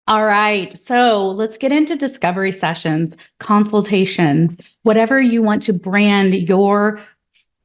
All right, so let's get into discovery sessions, consultations, whatever you want to brand your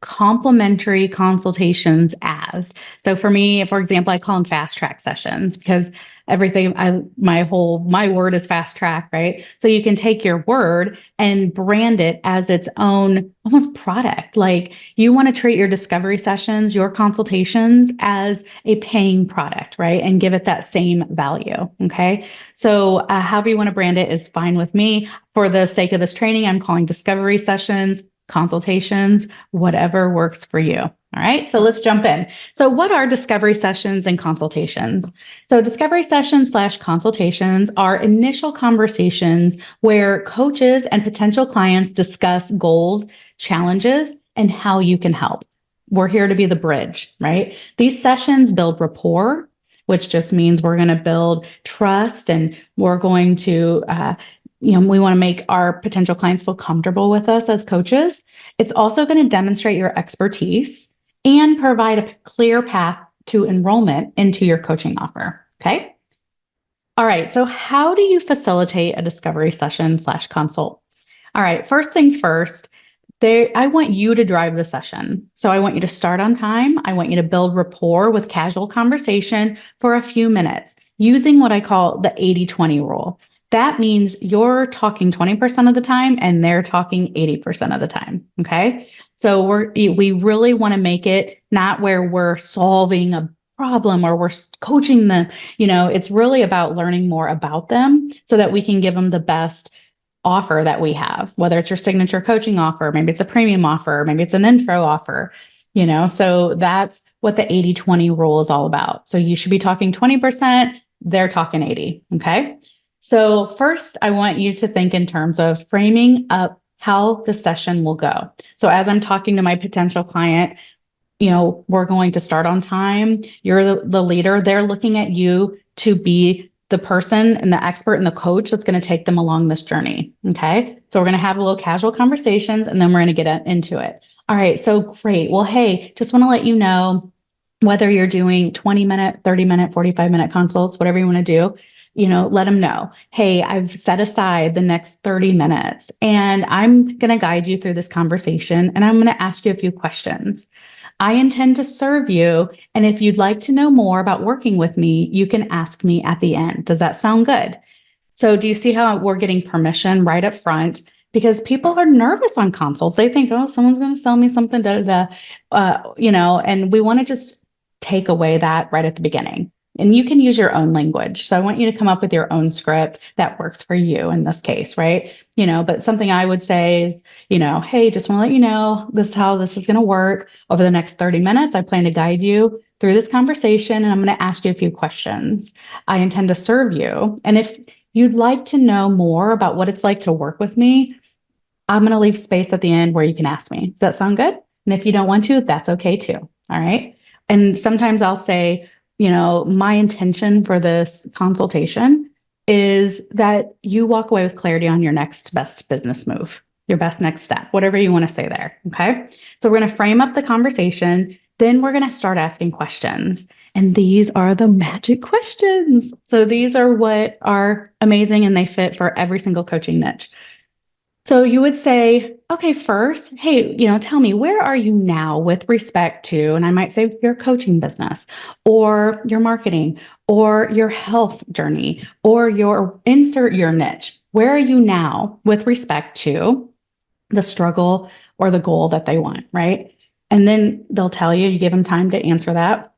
complimentary consultations as. So for me, for example, I call them fast track sessions because my word is fast track, right? So you can take your word and brand it as its own almost product. Like you want to treat your discovery sessions, your consultations as a paying product, right? And give it that same value. Okay. So however you want to brand it is fine with me. For the sake of this training, I'm calling discovery sessions, consultations, whatever works for you. All right, so let's jump in. So what are discovery sessions and consultations? So discovery sessions / consultations are initial conversations where coaches and potential clients discuss goals, challenges, and how you can help. We're here to be the bridge, right? These sessions build rapport, which just means we're going to build trust and we're going to we want to make our potential clients feel comfortable with us as coaches. It's also going to demonstrate your expertise and provide a clear path to enrollment into your coaching offer. Okay. All right. So how do you facilitate a discovery session / consult? All right. First things first, I want you to drive the session. So I want you to start on time. I want you to build rapport with casual conversation for a few minutes using what I call the 80-20 rule. That means you're talking 20% of the time and they're talking 80% of the time. Okay. So we really want to make it not where we're solving a problem or we're coaching them. It's really about learning more about them so that we can give them the best offer that we have, whether it's your signature coaching offer, maybe it's a premium offer, maybe it's an intro offer, so that's what the 80-20 rule is all about. So you should be talking 20%, they're talking 80. Okay. So first, I want you to think in terms of framing up how the session will go. So as I'm talking to my potential client, we're going to start on time. You're the leader. They're looking at you to be the person and the expert and the coach that's going to take them along this journey. Okay. So we're going to have a little casual conversations and then we're going to get into it. All right. So great. Well, hey, just want to let you know whether you're doing 20-minute, 30-minute, 45-minute consults, whatever you want to do. Let them know, hey, I've set aside the next 30 minutes and I'm going to guide you through this conversation and I'm going to ask you a few questions. I intend to serve you. And if you'd like to know more about working with me, you can ask me at the end. Does that sound good? So do you see how we're getting permission right up front? Because people are nervous on consults. They think, oh, someone's going to sell me something, and we want to just take away that right at the beginning. And you can use your own language. So I want you to come up with your own script that works for you in this case, right? But something I would say is, hey, just want to let you know this is how this is going to work. Over the next 30 minutes, I plan to guide you through this conversation and I'm going to ask you a few questions. I intend to serve you. And if you'd like to know more about what it's like to work with me, I'm going to leave space at the end where you can ask me. Does that sound good? And if you don't want to, that's okay too. All right. And sometimes I'll say, my intention for this consultation is that you walk away with clarity on your next best business move, your best next step, whatever you want to say there. Okay. So we're going to frame up the conversation. Then we're going to start asking questions. And these are the magic questions. So these are what are amazing and they fit for every single coaching niche. So you would say, okay, first, hey, tell me, where are you now with respect to, and I might say your coaching business or your marketing or your health journey or insert your niche. Where are you now with respect to the struggle or the goal that they want, right? And then they'll tell you, you give them time to answer that.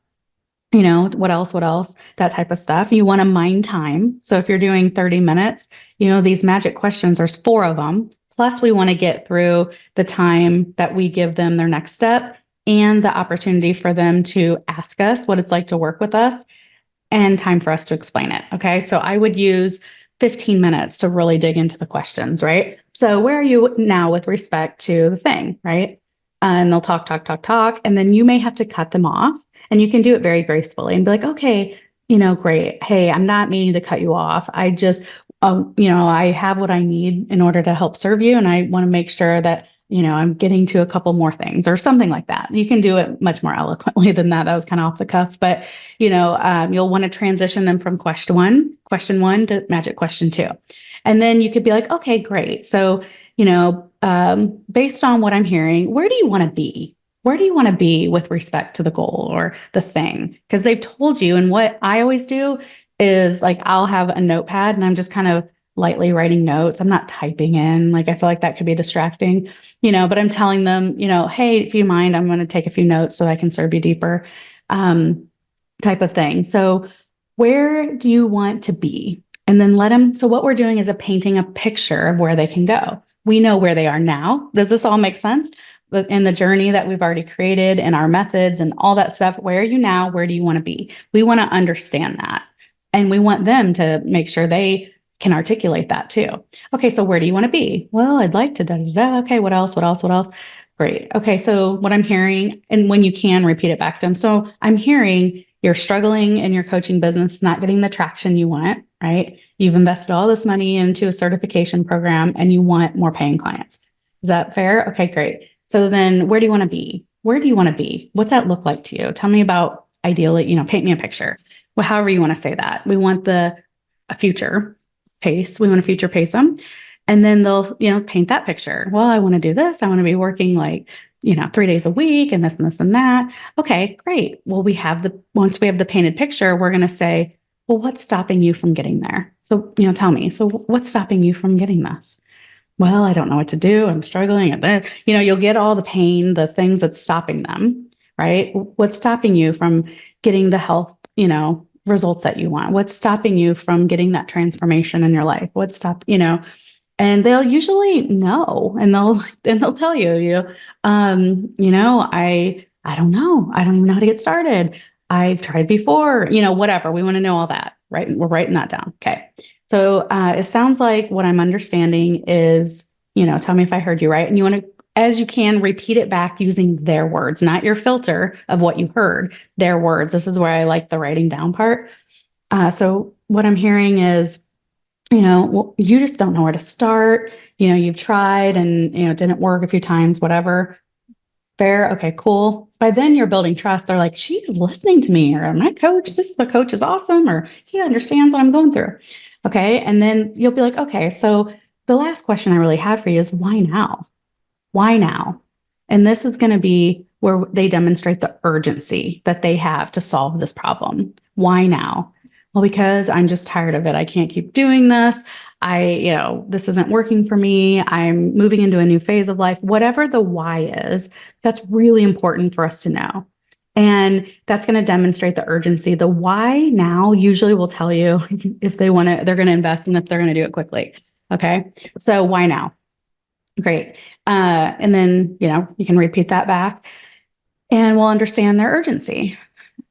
What else, that type of stuff. You want to mind time. So if you're doing 30 minutes, these magic questions, there's 4 of them. Plus we want to get through the time that we give them their next step and the opportunity for them to ask us what it's like to work with us and time for us to explain it. Okay. So I would use 15 minutes to really dig into the questions, right? So where are you now with respect to the thing, right? And they'll talk. And then you may have to cut them off and you can do it very gracefully and be like, okay, great. Hey, I'm not meaning to cut you off. I just, I have what I need in order to help serve you. And I want to make sure that I'm getting to a couple more things or something like that. You can do it much more eloquently than that. That was kind of off the cuff, but you'll want to transition them from question one to magic question two. And then you could be like, okay, great. So, based on what I'm hearing, where do you want to be? Where do you want to be with respect to the goal or the thing? Because they've told you. And what I always do is like, I'll have a notepad and I'm just kind of lightly writing notes. I'm not typing in. Like, I feel like that could be distracting, but I'm telling them, hey, if you mind, I'm going to take a few notes so I can serve you deeper, type of thing. So where do you want to be? And then so what we're doing is painting a picture of where they can go. We know where they are now. Does this all make sense? In the journey that we've already created and our methods and all that stuff, where are you now? Where do you want to be? We want to understand that. And we want them to make sure they can articulate that too. Okay, so where do you want to be? Well, I'd like to da da da. Okay, what else? What else? What else? Great. Okay, so what I'm hearing, and when you can repeat it back to them. So I'm hearing you're struggling in your coaching business, not getting the traction you want, right? You've invested all this money into a certification program and you want more paying clients. Is that fair? Okay, great. So then where do you want to be? Where do you want to be? What's that look like to you? Tell me about ideally, paint me a picture. Well, however you want to say that. We want a future pace. We want to future pace them. And then they'll, paint that picture. Well, I want to do this. I want to be working 3 days a week and this and this and that. Okay, great. Well, once we have the painted picture, we're going to say, well, what's stopping you from getting there? So, tell me. So what's stopping you from getting this? Well, I don't know what to do. I'm struggling. And you'll get all the pain, the things that's stopping them, right? What's stopping you from getting the health, results that you want? What's stopping you from getting that transformation in your life? And they'll usually know, and they'll tell you, I don't know. I don't even know how to get started. I've tried before, whatever. We want to know all that, right? We're writing that down. Okay. So it sounds like what I'm understanding is, tell me if I heard you right. And you want to, as you can, repeat it back using their words, not your filter of what you heard, their words. This is where I like the writing down part. So what I'm hearing is, well, you just don't know where to start. You've tried and, it didn't work a few times, whatever. Fair. Okay, cool. By then you're building trust. They're like, she's listening to me, or my coach is awesome, or he understands what I'm going through. Okay. And then you'll be like, okay, so the last question I really have for you is why now? Why now? And this is going to be where they demonstrate the urgency that they have to solve this problem. Why now? Well, because I'm just tired of it. I can't keep doing this. This isn't working for me. I'm moving into a new phase of life. Whatever the why is, that's really important for us to know. And that's going to demonstrate the urgency. The why now usually will tell you if they're going to invest and if they're going to do it quickly. Okay. So why now? Great. And then, you can repeat that back and we'll understand their urgency.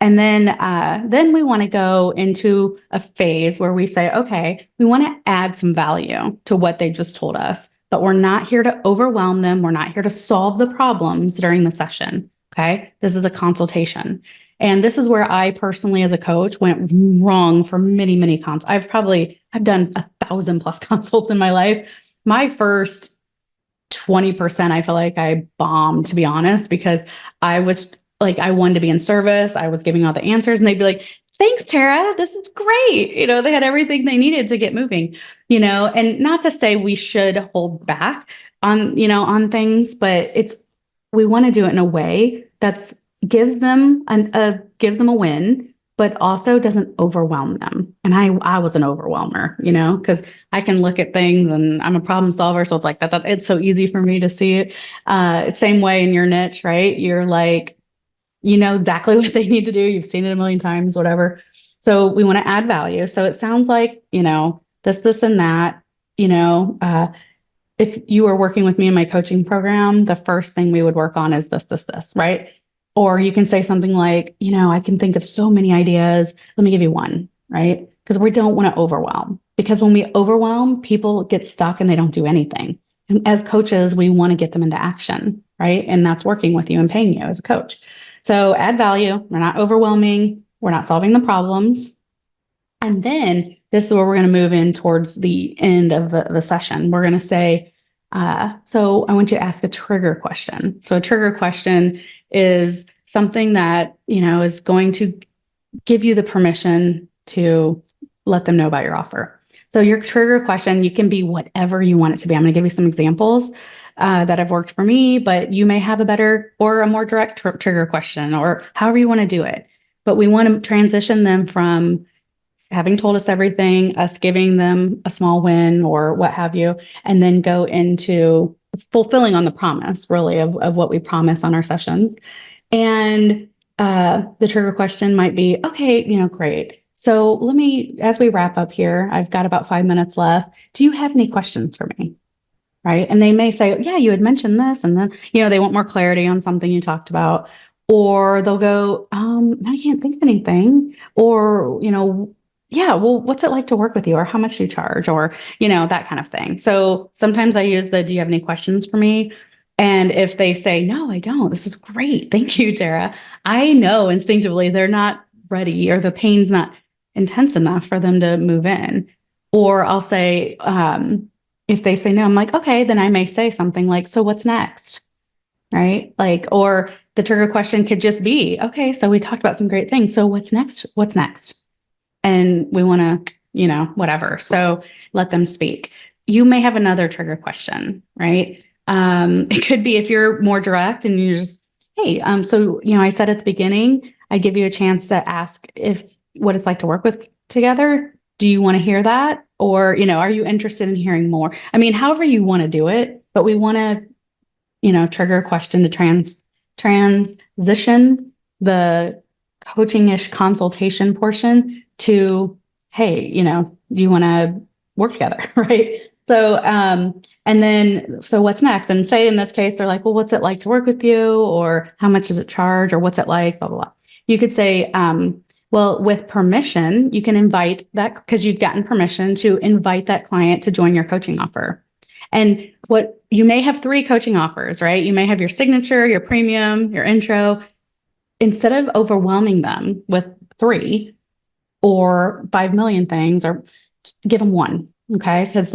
And then we want to go into a phase where we say, okay, we want to add some value to what they just told us, but we're not here to overwhelm them. We're not here to solve the problems during the session. Okay. This is a consultation. And this is where I personally, as a coach, went wrong for many, many consults. I've done 1,000+ consults in my life. My first 20%, I feel like I bombed, to be honest, because I wanted to be in service. I was giving all the answers and they'd be like, thanks, Tara, this is great. They had everything they needed to get moving, and not to say we should hold back on things, but we want to do it in a way that's gives them a win, but also doesn't overwhelm them. And I was an overwhelmer, because I can look at things and I'm a problem solver. So it's like that it's so easy for me to see it. Same way in your niche, right? You're like, exactly what they need to do. You've seen it a million times, whatever. So we want to add value. So it sounds like, this and that, if you were working with me in my coaching program, the first thing we would work on is this, right? Or you can say something like, I can think of so many ideas. Let me give you one, right? Because we don't want to overwhelm. Because when we overwhelm, people get stuck and they don't do anything. And as coaches, we want to get them into action, right? And that's working with you and paying you as a coach. So add value. We're not overwhelming. We're not solving the problems. And then this is where we're going to move in towards the end of the session. We're going to say, So I want you to ask a trigger question. So a trigger question is something that, is going to give you the permission to let them know about your offer. So your trigger question, you can be whatever you want it to be. I'm going to give you some examples that have worked for me, but you may have a better or a more direct trigger question or however you want to do it. But we want to transition them from having told us everything, us giving them a small win or what have you, and then go into fulfilling on the promise, really, of what we promise on our sessions. And the trigger question might be, okay, great. So let me, as we wrap up here, I've got about 5 minutes left. Do you have any questions for me? Right. And they may say, yeah, you had mentioned this. And then, they want more clarity on something you talked about. Or they'll go, I can't think of anything. Or, yeah, well, what's it like to work with you? Or how much do you charge? Or, that kind of thing. So sometimes I use do you have any questions for me? And if they say, no, I don't, this is great. Thank you, Tara. I know instinctively they're not ready or the pain's not intense enough for them to move in. Or I'll say, if they say no, I'm like, okay, then I may say something like, so what's next? Right? Like, or the trigger question could just be, okay, so we talked about some great things. So what's next? What's next? And we want to, whatever. So let them speak. You may have another trigger question, right? It could be if you're more direct and you just, hey, so, I said at the beginning, I give you a chance to ask what it's like to work with together. Do you want to hear that? Or, are you interested in hearing more? I mean, however you want to do it, but we want to, trigger a question to transition the coaching-ish consultation portion to, hey, you want to work together, right? So, and then, so what's next? And say in this case, they're like, well, what's it like to work with you? Or how much does it charge? Or what's it like? Blah, blah, blah. You could say, well, with permission, you can invite that because you've gotten permission to invite that client to join your coaching offer. And what you may have 3 coaching offers, right? You may have your signature, your premium, your intro. Instead of overwhelming them with 3 or 5 million things, or give them 1. Okay. Because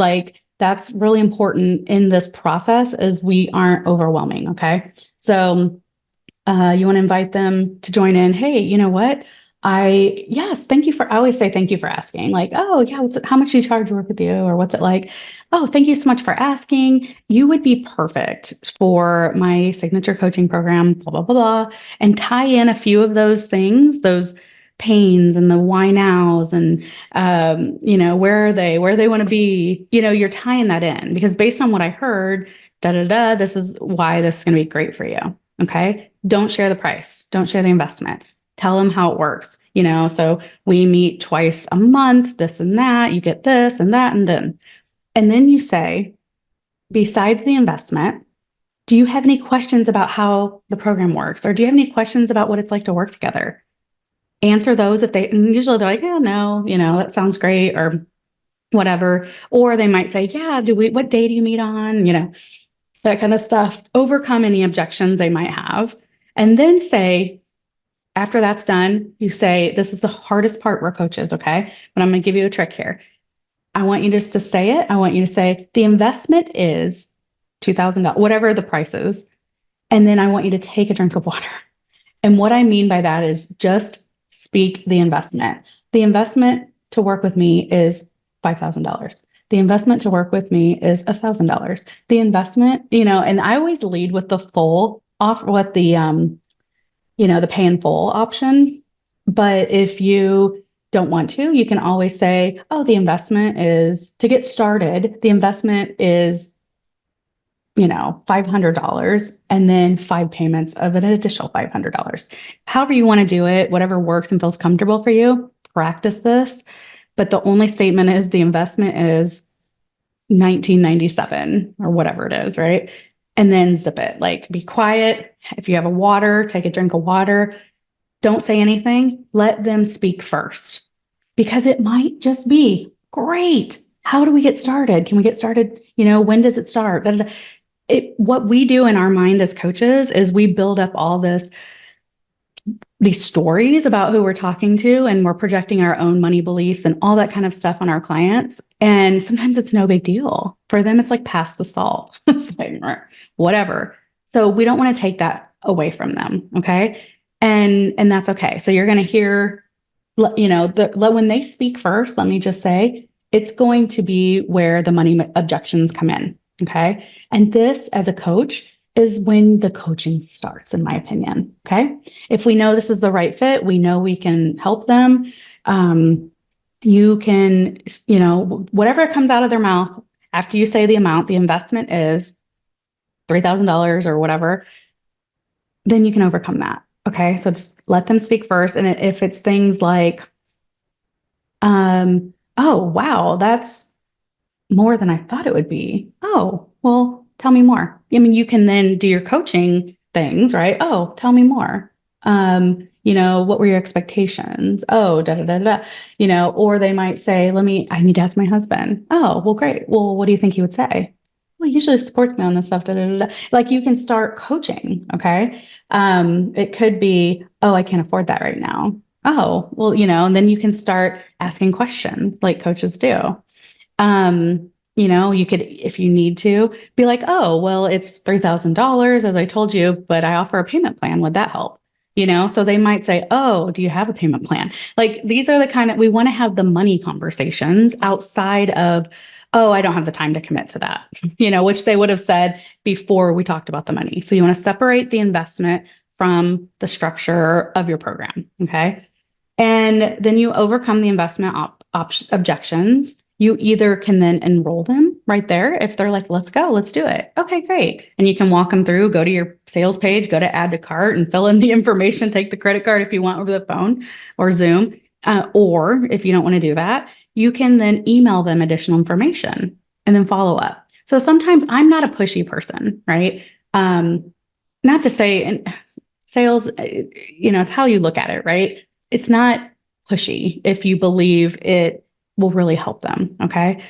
that's really important in this process is we aren't overwhelming. Okay. So you want to invite them to join in. Hey, you know what? I always say thank you for asking. Like, oh yeah, how much do you charge to work with you? Or what's it like? Oh, thank you so much for asking. You would be perfect for my signature coaching program, blah, blah, blah, blah. And tie in a few of those things, those pains and the why nows and, where are they, where they want to be, you're tying that in because based on what I heard, this is why this is going to be great for you. Okay. Don't share the price. Don't share the investment. Tell them how it works. So we meet twice a month, this and that, you get this and that, and then you say, besides the investment, do you have any questions about how the program works? Or do you have any questions about what it's like to work together? Answer those and usually they're like, yeah, no, that sounds great or whatever. Or they might say, yeah, what day do you meet on? That kind of stuff. Overcome any objections they might have. And then say, after that's done, you say, this is the hardest part for coaches, okay? But I'm going to give you a trick here. I want you just to say it. I want you to say, the investment is $2,000, whatever the price is. And then I want you to take a drink of water. And what I mean by that is just speak the investment. The investment to work with me is $5,000. The investment to work with me is $1,000. The investment, and I always lead with the full off, what the pay in full option. But if you don't want to, you can always say, oh, the investment is to get started. The investment is, $500 and then 5 payments of an additional $500. However you want to do it, whatever works and feels comfortable for you, practice this. But the only statement is the investment is $19.97 or whatever it is, right? And then zip it. Like, be quiet. If you have a water, take a drink of water. Don't say anything. Let them speak first because it might just be great. How do we get started? Can we get started? When does it start? What we do in our mind as coaches is we build up all this these stories about who we're talking to, and we're projecting our own money beliefs and all that kind of stuff on our clients. And sometimes it's no big deal. For them, it's like pass the salt. It's like whatever. So we don't want to take that away from them. Okay. And that's okay. So you're going to hear, when they speak first, let me just say, it's going to be where the money objections come in. Okay. And this, as a coach, is when the coaching starts, in my opinion. Okay. If we know this is the right fit, we know we can help them. You can, whatever comes out of their mouth after you say the amount, the investment is $3,000 or whatever, then you can overcome that. Okay. So just let them speak first. And if it's things like, oh, wow, that's more than I thought it would be. Oh, well, tell me more. I mean, you can then do your coaching things, right? Oh, tell me more. What were your expectations? Oh, da, da, da, da, or they might say, I need to ask my husband. Oh, well, great. Well, what do you think he would say? Well, he usually supports me on this stuff. Da, da, da, da. Like, you can start coaching. Okay. It could be, oh, I can't afford that right now. Oh, well, and then you can start asking questions like coaches do. You could, if you need to, be like, oh, well, it's $3,000, as I told you, but I offer a payment plan. Would that help? So they might say, oh, do you have a payment plan? Like, these are the kind of, we want to have the money conversations outside of, oh, I don't have the time to commit to that, which they would have said before we talked about the money. So you want to separate the investment from the structure of your program. Okay. And then you overcome the investment objections. You either can then enroll them right there. If they're like, let's go, let's do it. Okay, great. And you can walk them through, go to your sales page, go to add to cart and fill in the information, take the credit card if you want over the phone or Zoom. Or if you don't want to do that, you can then email them additional information and then follow up. So sometimes I'm not a pushy person, right? Not to say in sales, it's how you look at it, right? It's not pushy if you believe it will really help them. Okay.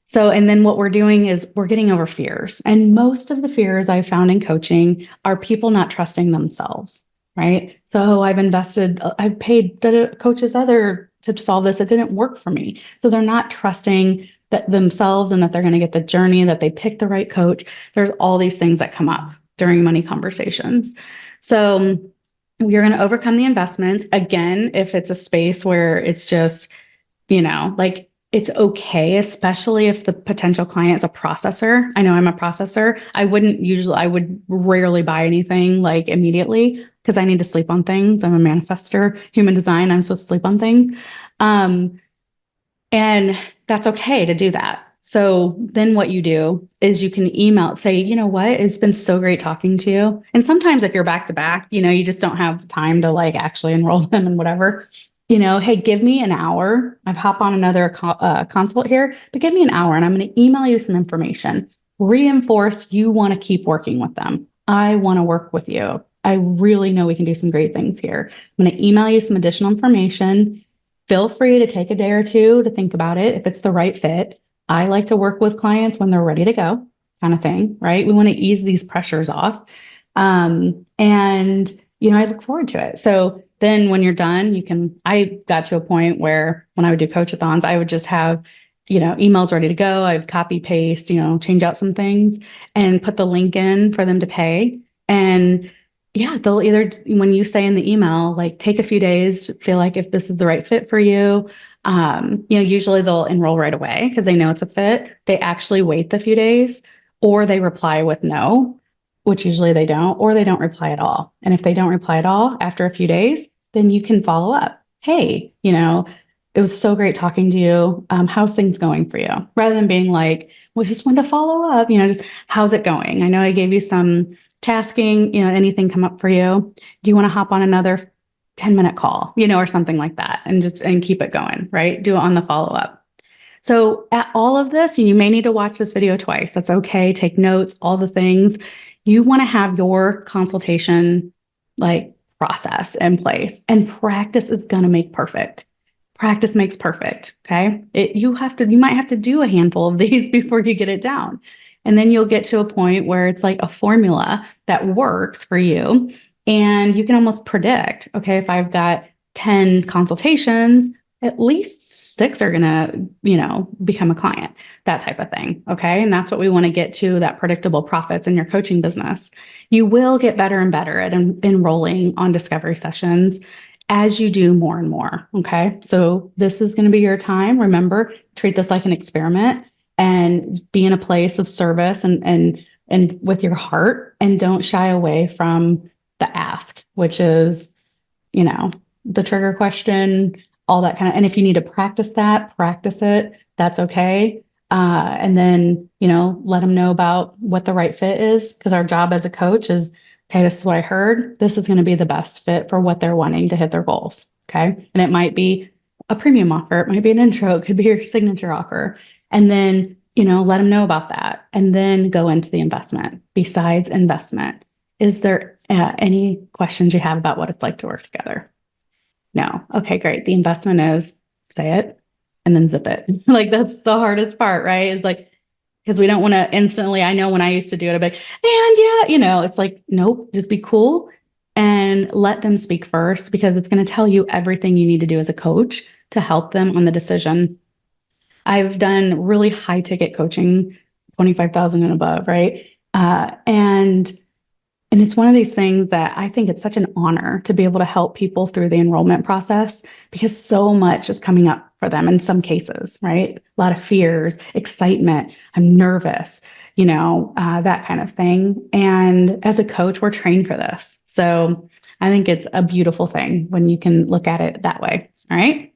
So, and then what we're doing is we're getting over fears. And most of the fears I've found in coaching are people not trusting themselves. Right. So I've paid coaches to solve this. It didn't work for me. So they're not trusting themselves and that they're going to get the journey, that they pick the right coach. There's all these things that come up during money conversations. So you're going to overcome the investments. Again, if it's a space where it's just, it's okay, especially if the potential client is a processor. I know I'm a processor. I would rarely buy anything like immediately because I need to sleep on things. I'm a manifester, human design. I'm supposed to sleep on things. And that's okay to do that. So then what you do is you can email, say, you know what, it's been so great talking to you. And sometimes if you're back to back, you just don't have time to actually enroll them and whatever. Hey, give me an hour. I've hop on another consult here, but give me an hour and I'm going to email you some information. Reinforce you want to keep working with them. I want to work with you. I really know we can do some great things here. I'm going to email you some additional information. Feel free to take a day or two to think about it if it's the right fit. I like to work with clients when they're ready to go, kind of thing, right? We want to ease these pressures off. I look forward to it. So then when you're done, I got to a point where when I would do coach-a-thons, I would just have, emails ready to go. I would copy, paste, change out some things and put the link in for them to pay. And yeah, they'll either, when you say in the email, take a few days to feel like if this is the right fit for you, usually they'll enroll right away because they know it's a fit. They actually wait the few days or they reply with no, which usually they don't, or they don't reply at all. And if they don't reply at all after a few days, then you can follow up. Hey, it was so great talking to you. How's things going for you? Rather than being like, well, just wanted to follow up, just how's it going? I know I gave you some tasking, anything come up for you? Do you want to hop on another 10-minute call, or something like that and keep it going, right? Do it on the follow-up. So at all of this, you may need to watch this video twice. That's okay. Take notes, all the things. You want to have your consultation process in place, and practice is going to make perfect. Practice makes perfect. Okay. You might have to do a handful of these before you get it down. And then you'll get to a point where it's like a formula that works for you. And you can almost predict, okay, if I've got 10 consultations, at least 6 are going to, become a client, that type of thing. Okay. And that's what we want to get to, that predictable profits in your coaching business. You will get better and better at enrolling on discovery sessions as you do more and more. Okay. So this is going to be your time. Remember, treat this like an experiment and be in a place of service and with your heart, and don't shy away from the ask, which is, the trigger question, all that kind of, and if you need to practice that, practice it, that's okay. And then, let them know about what the right fit is. Because our job as a coach is, okay, this is what I heard. This is going to be the best fit for what they're wanting to hit their goals. Okay. And it might be a premium offer. It might be an intro. It could be your signature offer. And then, let them know about that. And then go into the investment. Besides investment, is there any questions you have about what it's like to work together? No. Okay, great. The investment is say it and then zip it. Like that's the hardest part, right? Is like, because we don't want to instantly, I know when I used to do it, I'd be like, and yeah, it's like, nope, just be cool and let them speak first, because it's going to tell you everything you need to do as a coach to help them on the decision. I've done really high ticket coaching, 25,000 and above, right? And it's one of these things that I think it's such an honor to be able to help people through the enrollment process, because so much is coming up for them in some cases, right? A lot of fears, excitement, I'm nervous, that kind of thing. And as a coach, we're trained for this. So I think it's a beautiful thing when you can look at it that way. All right.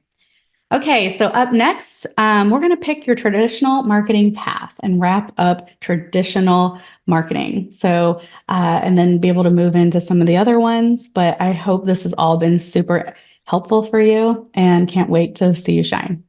Okay, so up next, we're going to pick your traditional marketing path and wrap up traditional marketing. So, and then be able to move into some of the other ones. But I hope this has all been super helpful for you and can't wait to see you shine.